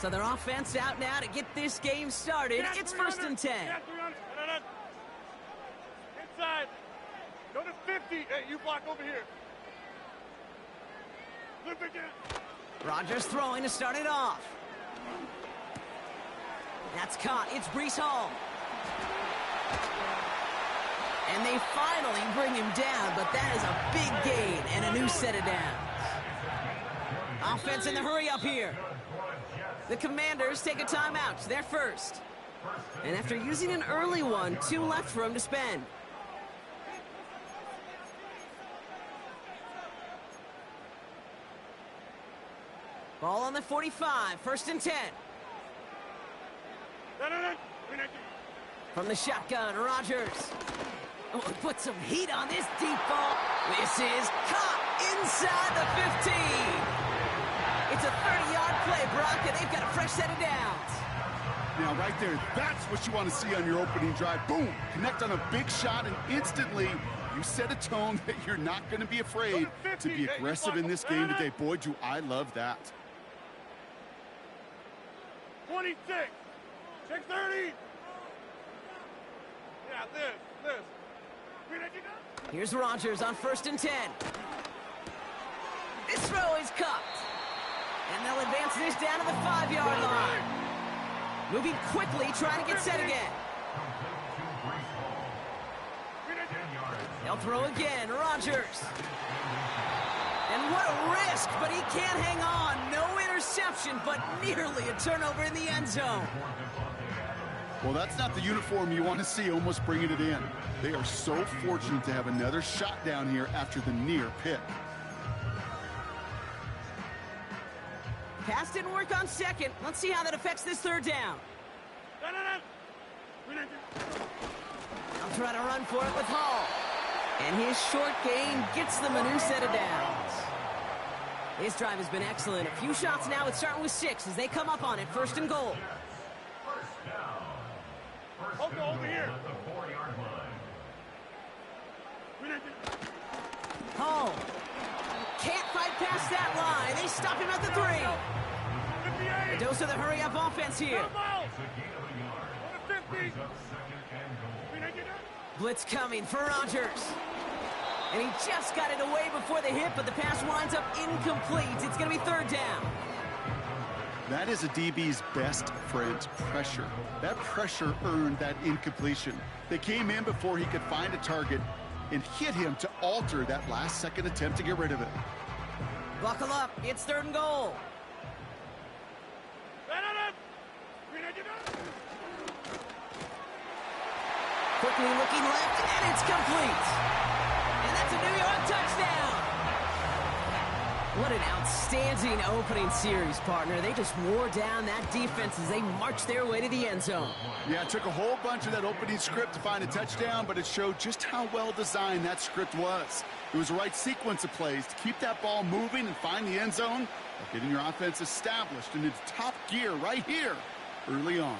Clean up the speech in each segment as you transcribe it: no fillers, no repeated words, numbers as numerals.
So their offense out now to get this game started. It's 1st and 10. Inside. Go to 50. Hey, you block over here. Look again. Rodgers throwing to start it off. That's caught. It's Breece Hall. And they finally bring him down, but that is a big gain and a new set of downs. Offense in the hurry up here. The Commanders take a timeout. They're first. And after using an early one, 2 left for him to spend. Ball on the 45, 1st and 10. From the shotgun, Rodgers. Oh, put some heat on this deep ball. This is caught inside the 15. It's a 30-yard play, Brock, and they've got a fresh set of downs. Now, right there, that's what you want to see on your opening drive. Boom! Connect on a big shot, and instantly you set a tone that you're not going to be afraid to be aggressive in this game today. Boy, do I love that. 26. Check 30. Yeah, this. Here's Rodgers on 1st and 10. This throw is cupped. And they'll advance this down to the 5-yard line. Moving quickly, trying to get set again. They'll throw again, Rodgers. And what a risk, but he can't hang on. No interception, but nearly a turnover in the end zone. Well, that's not the uniform you want to see almost bringing it in. They are so fortunate to have another shot down here after the near pick. Pass didn't work on 2nd. Let's see how that affects this 3rd down. I'll try to run for it with Hall. And his short gain gets them a new set of downs. This drive has been excellent. A few shots now. It's starting with 6 as they come up on it. 1st and goal. Over here. Hall. Can't fight past that line. They stop him at the 3. The dose of the hurry-up offense here. Blitz coming for Rodgers. And he just got it away before the hit, but the pass winds up incomplete. It's going to be 3rd down. That is a DB's best friend, pressure. That pressure earned that incompletion. They came in before he could find a target and hit him to alter that last-second attempt to get rid of it. Buckle up. It's 3rd and goal. Quickly looking left, and it's complete. And that's a New York touchdown. What an outstanding opening series, partner. They just wore down that defense as they marched their way to the end zone. Yeah, it took a whole bunch of that opening script to find a touchdown, but it showed just how well designed that script was. It was the right sequence of plays to keep that ball moving and find the end zone, while getting your offense established in its top gear right here early on.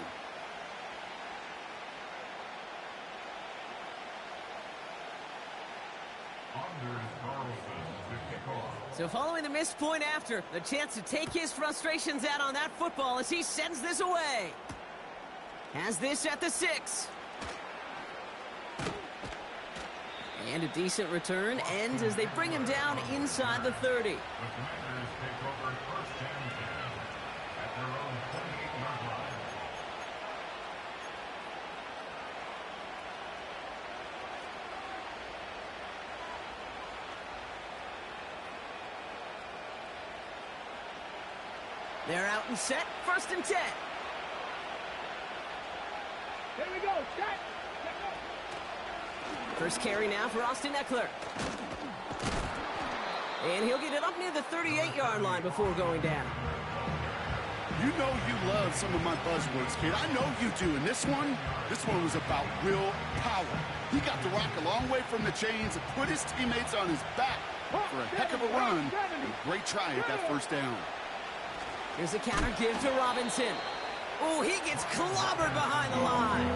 So following the missed point after, the chance to take his frustrations out on that football as he sends this away. Has this at the 6. And a decent return ends as they bring him down inside the 30. They're out and set. 1st and 10. Here we go. Check. First carry now for Austin Eckler. And he'll get it up near the 38-yard line before going down. You know you love some of my buzzwords, kid. I know you do. And this one was about real power. He got the rock a long way from the chains and put his teammates on his back for a heck of a run. And a great try at that 1st down. Here's a counter give to Robinson. Oh, he gets clobbered behind the line.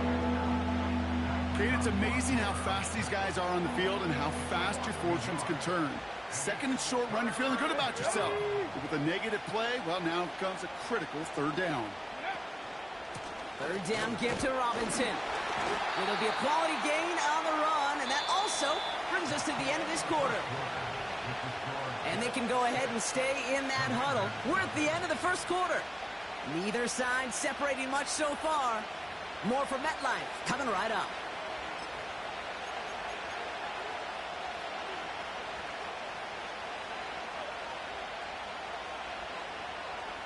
Kate, it's amazing how fast these guys are on the field and how fast your fortunes can turn. Second and short run, you're feeling good about yourself. But with a negative play, well, now comes a critical third down. Third down give to Robinson. It'll be a quality gain on the run, and that also brings us to the end of this quarter. And they can go ahead and stay in that huddle. We're at the end of the first quarter. Neither side separating much so far. More from MetLife coming right up.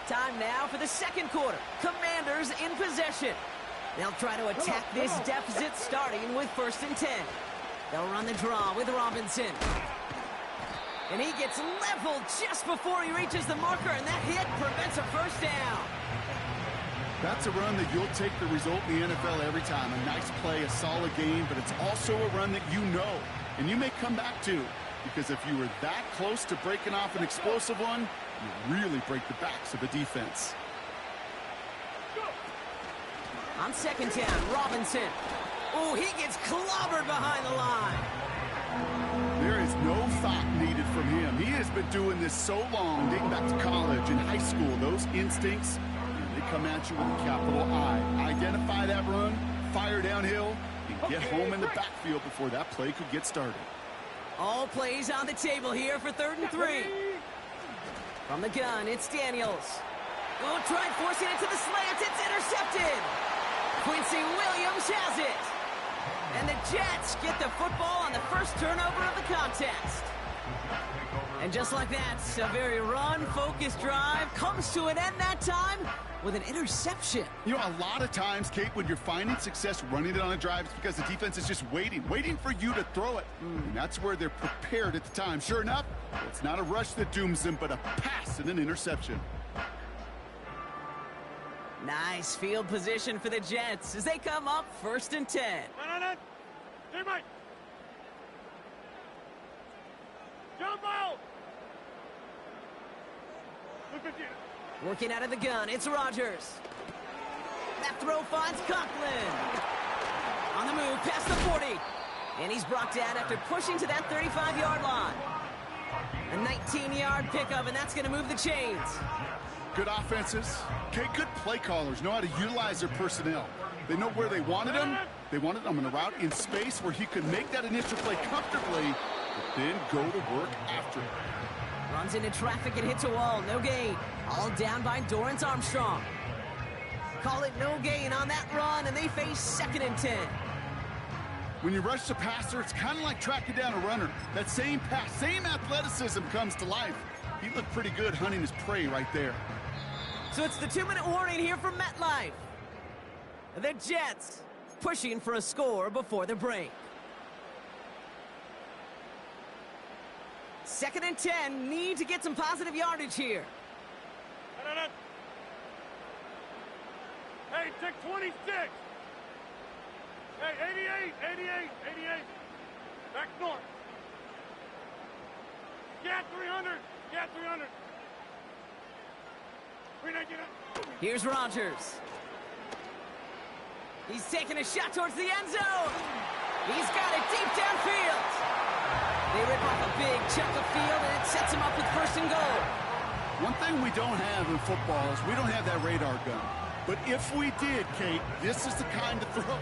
Time now for the second quarter. Commanders in possession. They'll try to attack this deficit starting with 1st and 10. They'll run the draw with Robinson. And he gets leveled just before he reaches the marker, and that hit prevents a first down. That's a run that you'll take the result in the NFL every time. A nice play, a solid game, but it's also a run that you know, and you may come back to. Because if you were that close to breaking off an explosive one, you really break the backs of the defense. On second down, Robinson. Oh, he gets clobbered behind the line. There is no thought needed from him. He has been doing this so long, dating back to college and high school. Those instincts, they come at you with a capital I. Identify that run, fire downhill, and get home in the backfield before that play could get started. All plays on the table here for 3rd and 3. From the gun, it's Daniels. Oh, try forcing it to the slant. It's intercepted. Quincy Williams has it. And the Jets get the football on the first turnover of the contest. And just like that, a very run-focused drive comes to an end that time with an interception. You know, a lot of times, Kate, when you're finding success running it on a drive, it's because the defense is just waiting for you to throw it. And that's where they're prepared at the time. Sure enough, it's not a rush that dooms them, but a pass and an interception. Nice field position for the Jets as they come up 1st and 10. Teammate! Jump out! Working out of the gun, it's Rodgers. That throw finds Conklin. On the move, past the 40. And he's brought down after pushing to that 35-yard line. A 19-yard pickup, and that's going to move the chains. Good offenses. Okay, good play callers know how to utilize their personnel. They know where they wanted him. They wanted him in a route in space where he could make that initial play comfortably, but then go to work after it. Runs into traffic and hits a wall. No gain. All down by Dorrance Armstrong. Call it no gain on that run, and they face 2nd and 10. When you rush the passer, it's kind of like tracking down a runner. That same pass, same athleticism comes to life. He looked pretty good hunting his prey right there. So it's the 2-minute warning here from MetLife. The Jets pushing for a score before the break. 2nd and 10, need to get some positive yardage here. Hey, take 26. Hey, 88. Back north. Yeah, 300. Yeah, 300. Here's Rodgers. He's taking a shot towards the end zone. He's got it deep downfield. They rip off a big chunk of field, and it sets him up with 1st and goal. One thing we don't have in football is we don't have that radar gun. But if we did, Kate, this is the kind of throw,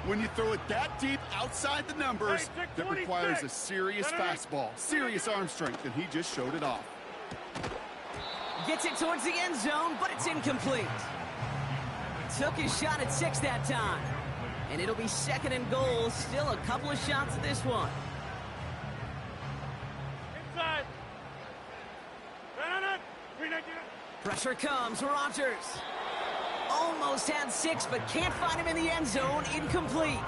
when you throw it that deep outside the numbers, that requires a serious fastball, serious arm strength, and he just showed it off. Gets it towards the end zone, but it's incomplete. Took his shot at 6 that time. And it'll be 2nd and goal. Still a couple of shots at this one. Inside. Pressure comes. Rodgers. Almost had 6, but can't find him in the end zone. Incomplete.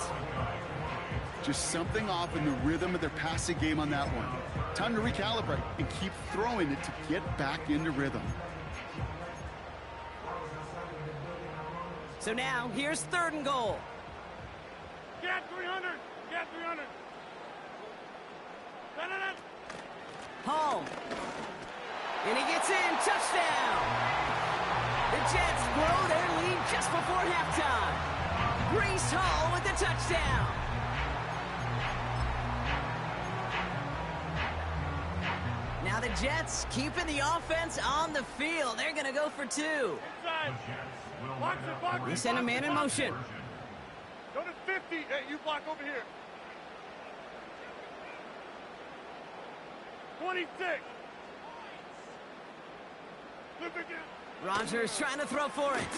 Just something off in the rhythm of their passing game on that one. Time to recalibrate and keep throwing it to get back into rhythm. So now, here's 3rd and goal. Get 300. Get 300. Home. And he gets in. Touchdown. The Jets blow their lead just before halftime. Breece Hall with the touchdown. now the Jets keeping the offense on the field. They're going to go for 2. Inside. Box it, box it, They send a box man it, in box it. motion. Go to 50. Hey, you block over here. 26. Look again. Rodgers trying to throw for it.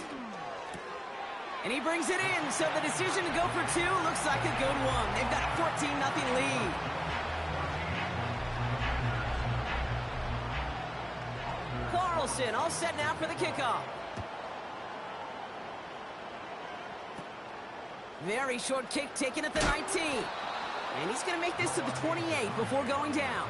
And he brings it in, so the decision to go for 2 looks like a good one. They've got a 14-0 lead. Carlson all set now for the kickoff. Very short kick taken at the 19. And he's going to make this to the 28 before going down.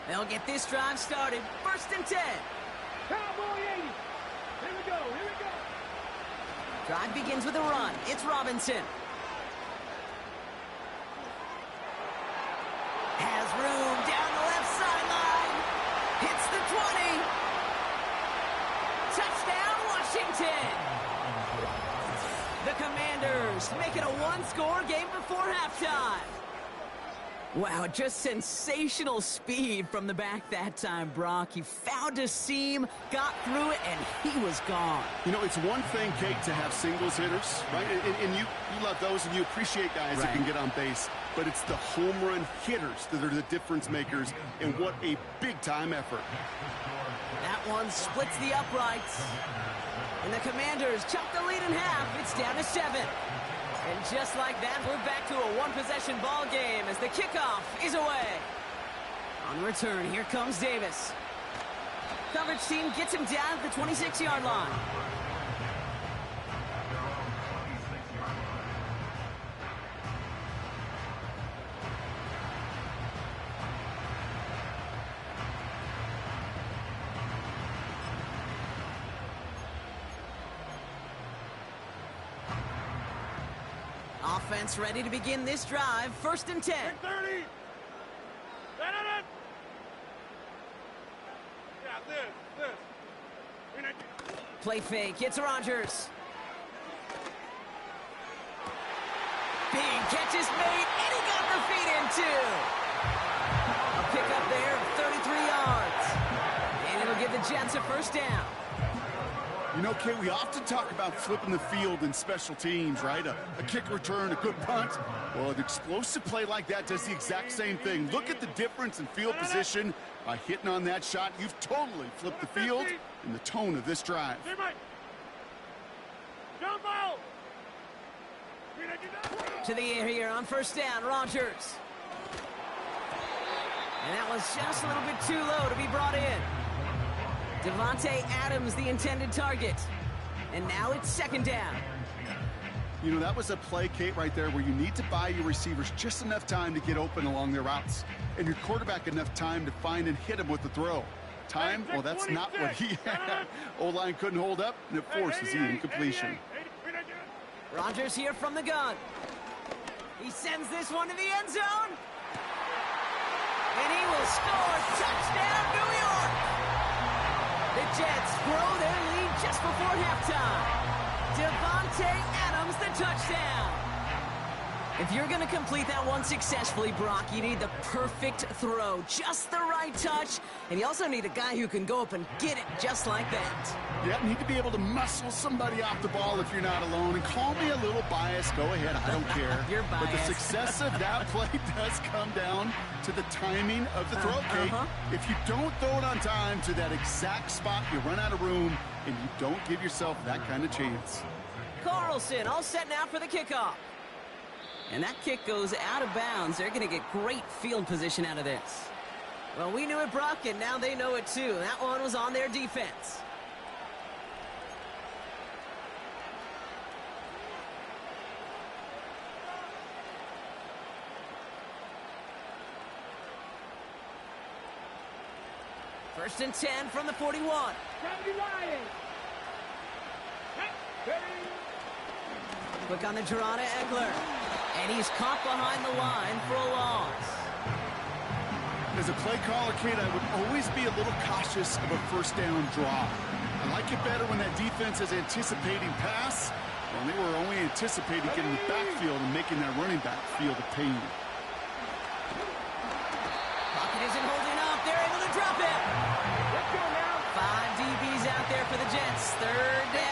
They'll get this drive started. 1st and 10. Cowboy 80. Here we go. Here we go. Drive begins with a run. It's Robinson. Has room down the left sideline. Hits the 20. Touchdown, Washington. The Commanders make it a 1-score game before halftime. Wow, just sensational speed from the back that time, Brock. He found a seam, got through it, and he was gone. You know, it's one thing, Kate, to have singles hitters, right? And you love those, and you appreciate guys that can get on base. But it's the home run hitters that are the difference makers, and what a big-time effort. That one splits the uprights. And the Commanders chop the lead in half. It's down to 7. And just like that, we're back to a one-possession ball game as the kickoff is away. On return, here comes Davis. Coverage team gets him down at the 26-yard line. Offense ready to begin this drive. 1st and 10. 30. Yeah, this. Play fake. It's Rodgers. Big catch is made, and he got the feet in too. A pickup there of 33 yards. And it'll give the Jets a 1st down. You know, Kate, we often talk about flipping the field in special teams, right? A kick return, a good punt. Well, an explosive play like that does the exact same thing. Look at the difference in field position. By hitting on that shot, you've totally flipped the field and the tone of this drive. Jump out! To the air here on 1st down, Rodgers. And that was just a little bit too low to be brought in. Devontae Adams, the intended target. And now it's 2nd down. You know, that was a play, Kate, right there where you need to buy your receivers just enough time to get open along their routes. And your quarterback enough time to find and hit him with the throw. Time? Well, that's not what he had. O-line couldn't hold up, and it forces the incompletion. Rodgers here from the gun. He sends this one to the end zone. And he will score. Touchdown, New York! The Jets grow their lead just before halftime. Devontae Adams, the touchdown. If you're going to complete that one successfully, Brock, you need the perfect throw, just the right touch, and you also need a guy who can go up and get it just like that. Yeah, you need to be able to muscle somebody off the ball if you're not alone. And call me a little biased. Go ahead. I don't care. You're biased. But the success of that play does come down to the timing of the throw, Kate. If you don't throw it on time to that exact spot, you run out of room, and you don't give yourself that kind of chance. Carlson all set now for the kickoff. And that kick goes out of bounds. They're going to get great field position out of this. Well, we knew it, Brock, and now they know it too. That one was on their defense. First and 10 from the 41. Quick on the draw to Eckler. And he's caught behind the line for a loss. As a play caller, Kate, I would always be a little cautious of a first down draw. I like it better when that defense is anticipating pass. Well, they were only anticipating getting the backfield and making that running back feel the pain. Pocket isn't holding up. They're able to drop it. Let's go now. 5 DBs out there for the Jets. Third down.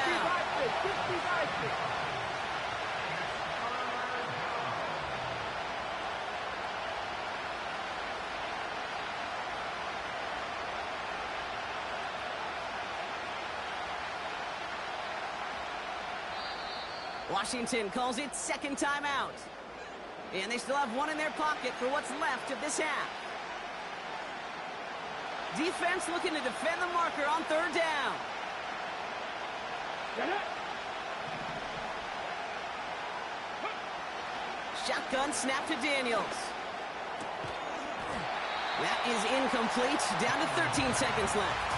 Washington calls it second timeout. And they still have one in their pocket for what's left of this half. Defense looking to defend the marker on third down. Shotgun snap to Daniels. That is incomplete. Down to 13 seconds left.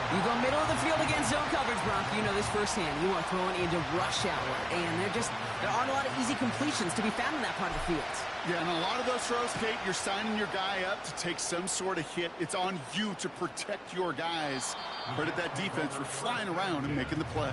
You go middle of the field against zone coverage, Brock. You know this firsthand. You are throwing into rush hour, and there aren't a lot of easy completions to be found in that part of the field. Yeah, and a lot of those throws, Kate, you're signing your guy up to take some sort of hit. It's on you to protect your guys. Credit that defense for flying around and making the play.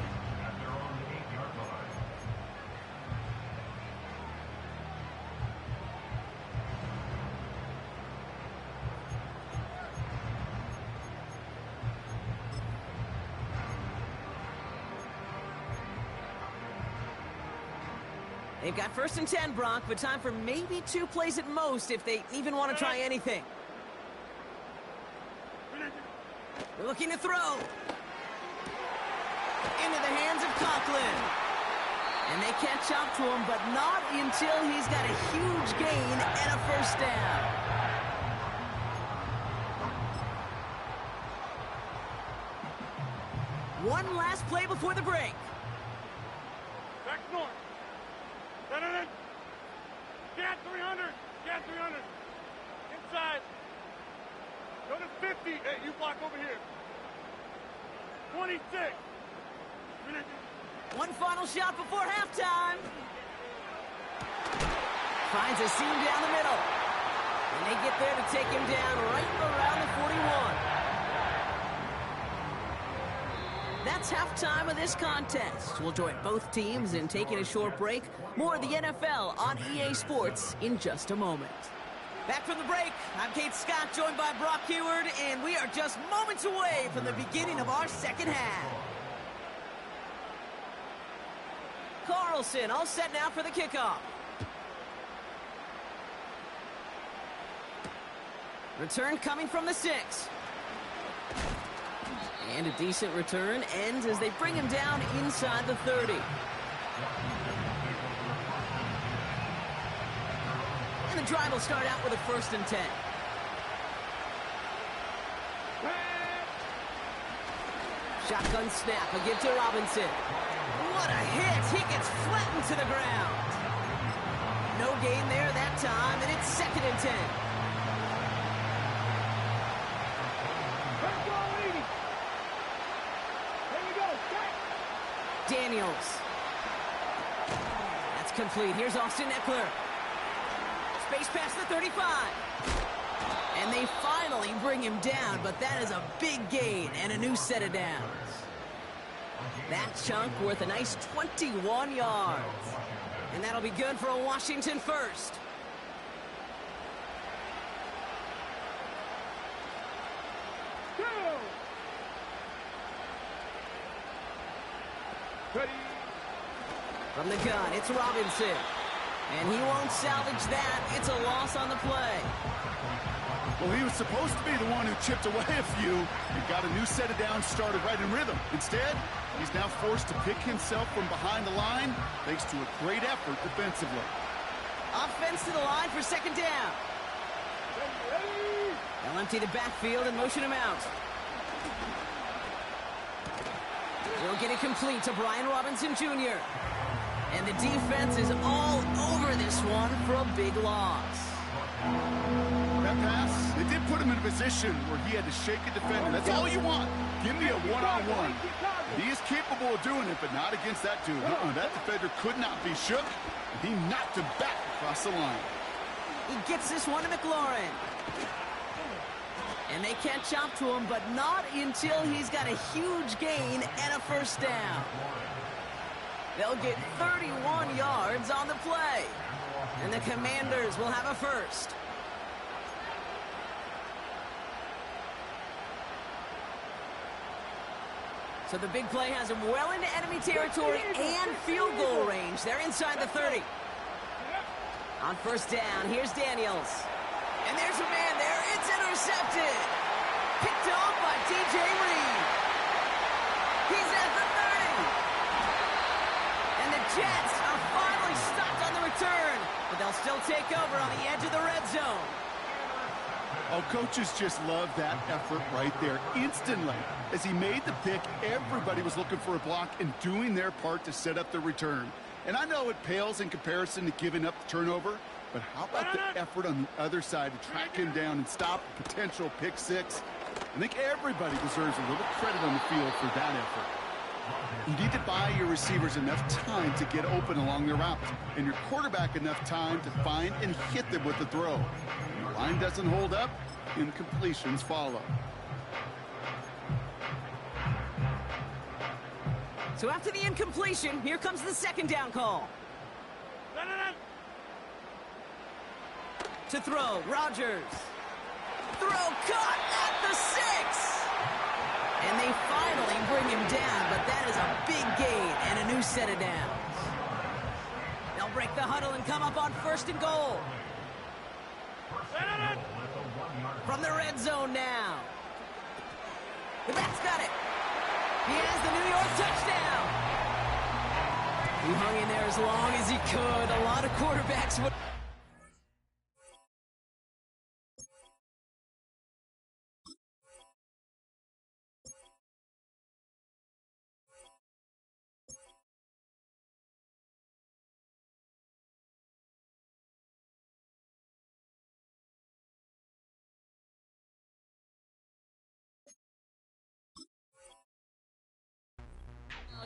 They've got first and 10, Brock, but time for maybe 2 plays at most if they even want to try anything. They're looking to throw. Into the hands of Conklin. And they catch up to him, but not until he's got a huge gain and a first down. One last play before the break. Back north. Get 300. Get 300. Inside. Go to 50. Hey, you block over here. 26. One final shot before halftime. Finds a seam down the middle. And they get there to take him down right around the 41. That's halftime of this contest. We'll join both teams in taking a short break. More of the NFL on EA Sports in just a moment. Back from the break, I'm Kate Scott, joined by Brock Heward, and we are just moments away from the beginning of our second half. Carlson all set now for the kickoff. Return coming from the 6. And a decent return ends as they bring him down inside the 30. And the drive will start out with a first and 10. Shotgun snap, a give to Robinson. What a hit! He gets flattened to the ground. No gain there that time, and it's second and 10. Daniels. That's complete. Here's Austin Eckler. Space past the 35. And they finally bring him down, but that is a big gain and a new set of downs. That chunk worth a nice 21 yards. And that'll be good for a Washington first. From the gun, it's Robinson. And he won't salvage that. It's a loss on the play. Well, he was supposed to be the one who chipped away a few and got a new set of downs started right in rhythm. Instead, he's now forced to pick himself from behind the line thanks to a great effort defensively. Offense to the line for second down. They'll empty the backfield and motion him out. We'll get it complete to Brian Robinson Jr. And the defense is all over this one for a big loss. That pass, it did put him in a position where he had to shake a defender. That's all you want. Give me a one-on-one. He is capable of doing it, but not against that dude. That defender could not be shook. He knocked him back across the line. He gets this one to McLaurin. And they can't chop to him, but not until he's got a huge gain and a first down. They'll get 31 yards on the play. And the Commanders will have a first. So the big play has him well into enemy territory and field goal range. They're inside the 30. On first down, here's Daniels. And there's a man there. It's intercepted. Picked off by DJ Reed. He's at the 30. And the Jets are finally stopped on the return. But they'll still take over on the edge of the red zone. Oh, coaches just love that effort right there. Instantly, as he made the pick, everybody was looking for a block and doing their part to set up the return. And I know it pales in comparison to giving up the turnover, but how about the effort on the other side to track him down and stop a potential pick six? I think everybody deserves a little credit on the field for that effort. You need to buy your receivers enough time to get open along their route, and your quarterback enough time to find and hit them with the throw. When the line doesn't hold up, incompletions follow. So after the incompletion, here comes the second down call. To throw, Rodgers. Throw caught at the 6. And they finally bring him down, but that is a big gain and a new set of downs. They'll break the huddle and come up on first and goal. From the red zone now. The back's got it. He has the New York touchdown. He hung in there as long as he could. A lot of quarterbacks would...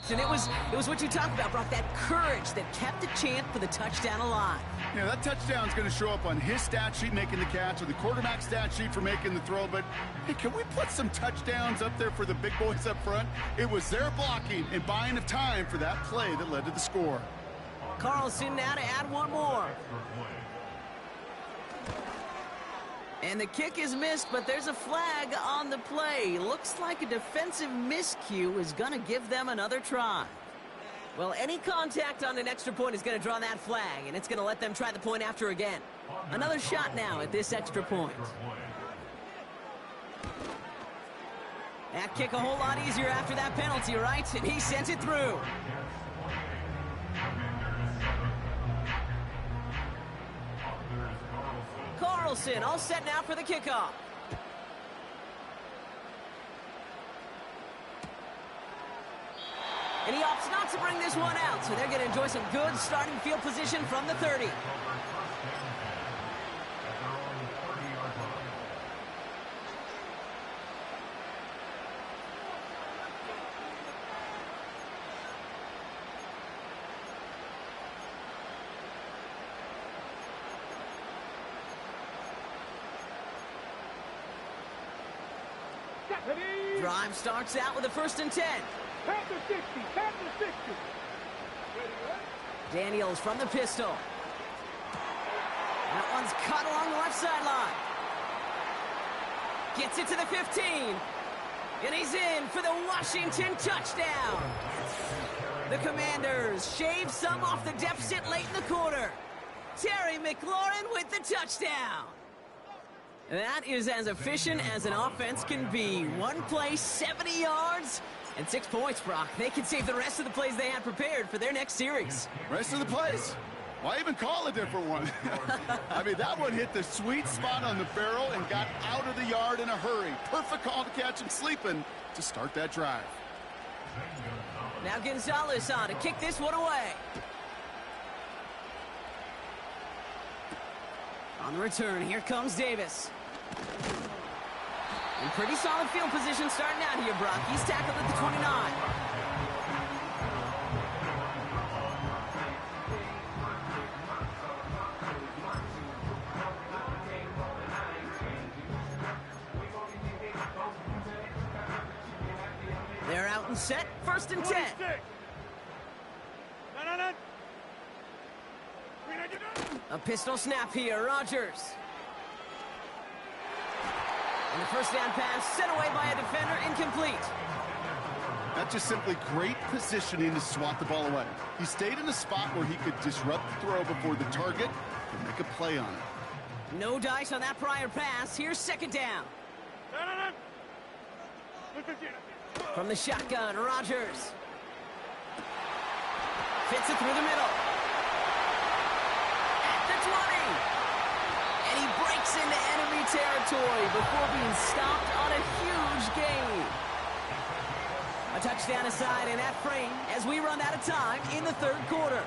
And it was what you talked about, Brock, that courage that kept the chant for the touchdown alive. Yeah, that touchdown's going to show up on his stat sheet making the catch or the quarterback stat sheet for making the throw, but hey, can we put some touchdowns up there for the big boys up front? It was their blocking and buying of time for that play that led to the score. Carlson now to add one more. And the kick is missed, but there's a flag on the play. Looks like a defensive miscue is going to give them another try. Well, any contact on an extra point is going to draw that flag, and it's going to let them try the point after again. Another shot now at this extra point. That kick a whole lot easier after that penalty, right? And he sends it through. Carlson all set now for the kickoff. And he opts not to bring this one out, so they're going to enjoy some good starting field position from the 30. Drive starts out with a 1st and 10. Tap the 60, tap the 60. Daniels from the pistol. That one's cut along the left sideline. Gets it to the 15. And he's in for the Washington touchdown. The Commanders shave some off the deficit late in the quarter. Terry McLaurin with the touchdown. That is as efficient as an offense can be. One play, 70 yards, and 6 points, Brock. They can save the rest of the plays they had prepared for their next series. Rest of the plays? Why even call a different one? I mean, that one hit the sweet spot on the barrel and got out of the yard in a hurry. Perfect call to catch him sleeping to start that drive. Now Gonzalez on to kick this one away. On the return, here comes Davis. In pretty solid field position starting out here, Brock. He's tackled at the 29. They're out and set. First and 10. A pistol snap here. Rodgers. And the first down pass sent away by a defender, incomplete. That's just simply great positioning to swat the ball away. He stayed in a spot where he could disrupt the throw before the target and make a play on it. No dice on that prior pass. Here's second down. From the shotgun, Rodgers. Fits it through the middle. At the 20. And he breaks into enemy territory before being stopped on a huge gain. A touchdown aside in that frame as we run out of time in the third quarter.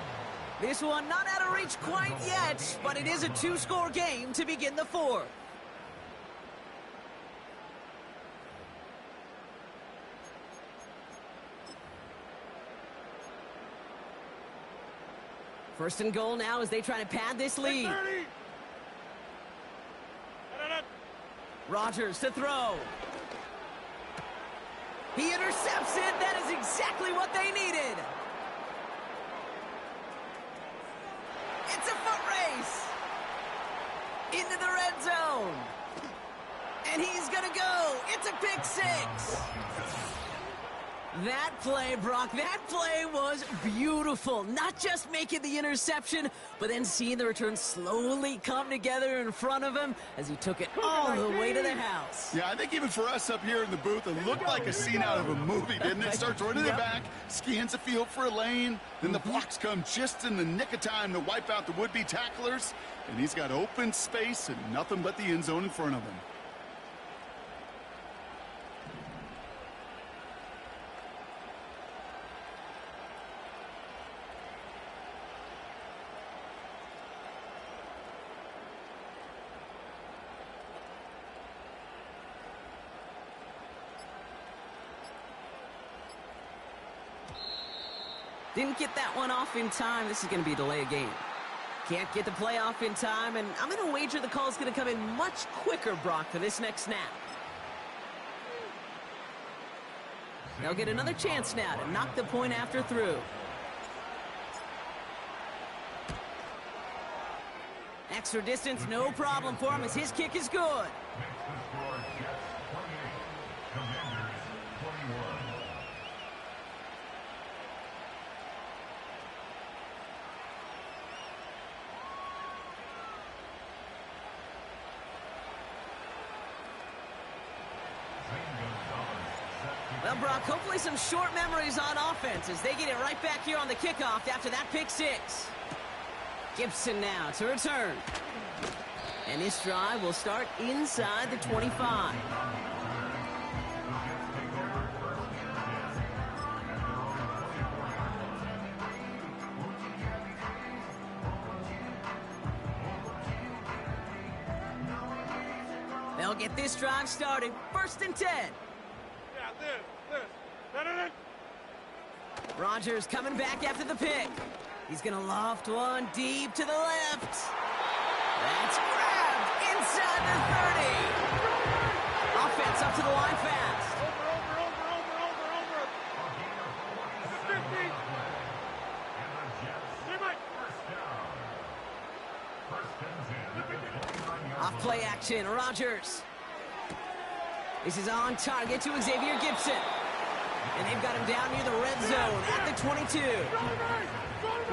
This one not out of reach quite yet, but it is a two-score game to begin the fourth. First and goal now as they try to pad this lead. Rodgers to throw. He intercepts it. That is exactly what they needed. It's a foot race. Into the red zone. And he's going to go. It's a pick six. That play, Brock, that play was beautiful. Not just making the interception, but then seeing the return slowly come together in front of him as he took it all the way to the house. Yeah, I think even for us up here in the booth, it looked like a scene out of a movie, didn't it? Starts running it back, scans the field for a lane, then the blocks come just in the nick of time to wipe out the would-be tacklers, and he's got open space and nothing but the end zone in front of him. Didn't get that one off in time. This is going to be a delay of game. Can't get the play off in time, and I'm going to wager the call is going to come in much quicker, Brock, for this next snap. They'll get another chance now to knock the point after through. Extra distance, no problem for him as his kick is good. Well, Brock, hopefully some short memories on offense as they get it right back here on the kickoff after that pick six. Gibson now to return. And this drive will start inside the 25. They'll get this drive started. First and 10. Rodgers coming back after the pick. He's going to loft one deep to the left. That's grabbed inside the 30. Offense up to the line fast. Off play action, Rodgers. This is on target to Xavier Gibson. And they've got him down near the red zone at the 22.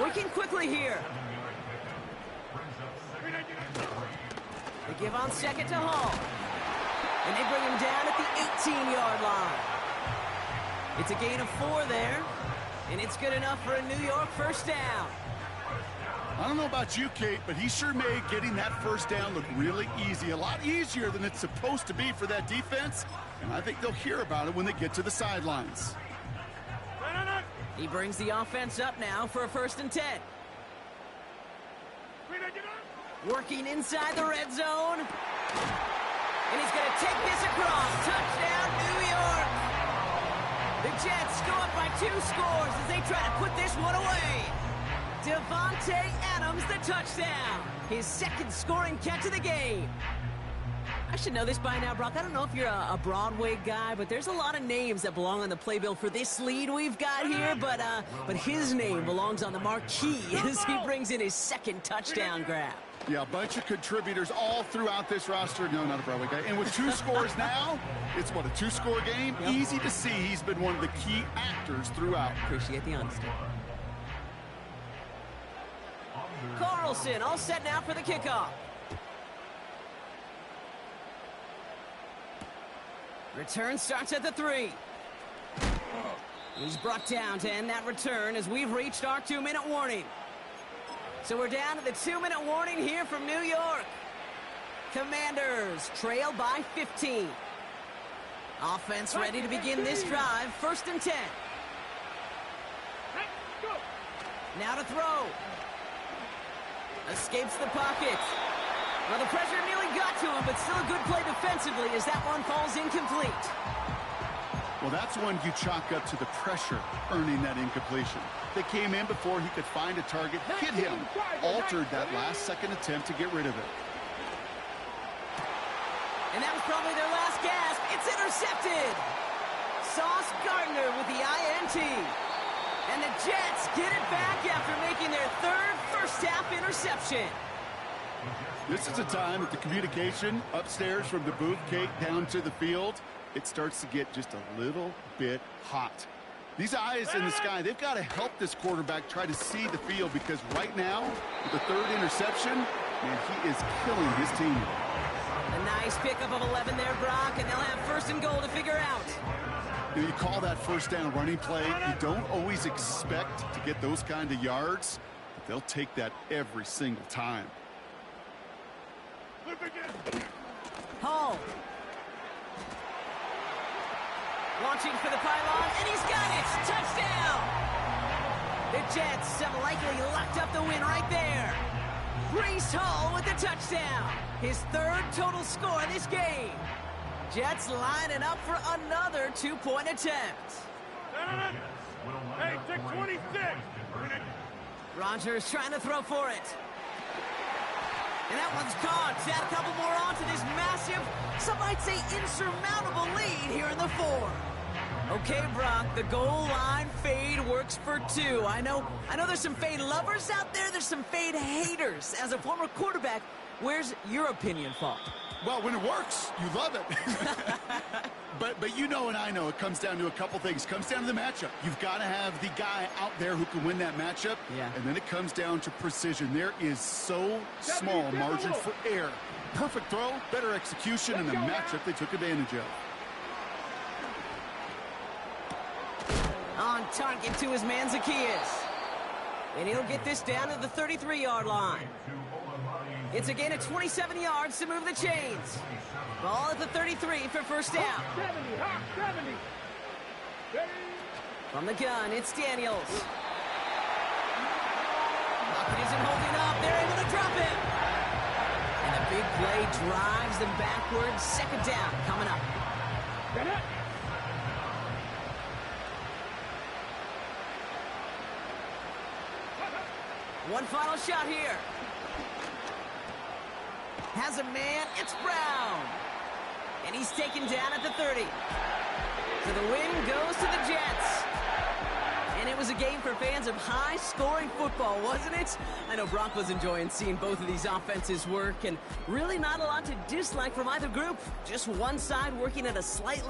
Working quickly here. They give on second to Hall. And they bring him down at the 18-yard line. It's a gain of 4 there. And it's good enough for a New York first down. I don't know about you, Kate, but he sure made getting that first down look really easy. A lot easier than it's supposed to be for that defense. And I think they'll hear about it when they get to the sidelines. He brings the offense up now for a first and 10. Working inside the red zone. And he's going to take this across. Touchdown, New York. The Jets go up by 2 scores as they try to put this one away. Devontae Adams, the touchdown. His second scoring catch of the game. I should know this by now, Brock. I don't know if you're a Broadway guy, but there's a lot of names that belong on the playbill for this lead we've got here. But his name belongs on the marquee as he brings in his second touchdown grab. Yeah, a bunch of contributors all throughout this roster. No, not a Broadway guy. And with 2 scores now, it's what, a 2-score game? Yep. Easy to see he's been one of the key actors throughout. Appreciate the honesty. Carlson all set now for the kickoff. Return starts at the 3. He's brought down to end that return as we've reached our 2-minute warning. So we're down to the 2-minute warning here from New York. Commanders trail by 15. Offense ready to begin this drive. 1st and 10. Now to throw. Escapes the pocket. Well, the pressure nearly got to him, but still a good play defensively as that one falls incomplete. Well, that's one you chalk up to the pressure earning that incompletion. They came in before he could find a target, hit him, altered that last-second attempt to get rid of it. And that was probably their last gasp. It's intercepted. Sauce Gardner with the INT. And the Jets get it back after making their 3rd first-half interception. This is a time that the communication upstairs from the booth cake down to the field, it starts to get just a little bit hot. These eyes in the sky, they've got to help this quarterback try to see the field, because right now, with the 3rd interception, man, he is killing his team. A nice pickup of 11 there, Brock, and they'll have 1st and goal to figure out. You call that 1st down running play. You don't always expect to get those kind of yards, but they'll take that every single time. Hall. Launching for the pylon, and he's got it! Touchdown! The Jets have likely locked up the win right there. Breece Hall with the touchdown. His 3rd total score this game. Jets lining up for another 2-point attempt. Hey, take 26. Rodgers trying to throw for it. And that one's caught. Add a couple more on to this massive, some might say insurmountable lead here in the 4th. Okay, Brock, the goal line fade works for 2. I know there's some fade lovers out there. There's some fade haters. As a former quarterback, where's your opinion fall? Well, when it works, you love it. but you know and I know it comes down to a couple things. It comes down to the matchup. You've got to have the guy out there who can win that matchup. Yeah. And then it comes down to precision. There is so small a margin for error. Perfect throw, better execution, and a matchup they took advantage of. On target to his man Zacchaeus. And he'll get this down to the 33-yard line. It's a gain of 27 yards to move the chains. Ball at the 33 for 1st down. 70. From the gun, it's Daniels. Pocket isn't holding up. They're able to drop him. And the big play drives them backwards. 2nd down coming up. One final shot here. Has a man, it's Brown. And he's taken down at the 30. So the win goes to the Jets. And it was a game for fans of high-scoring football, wasn't it? I know Brock was enjoying seeing both of these offenses work, and really not a lot to dislike from either group. Just one side working at a slightly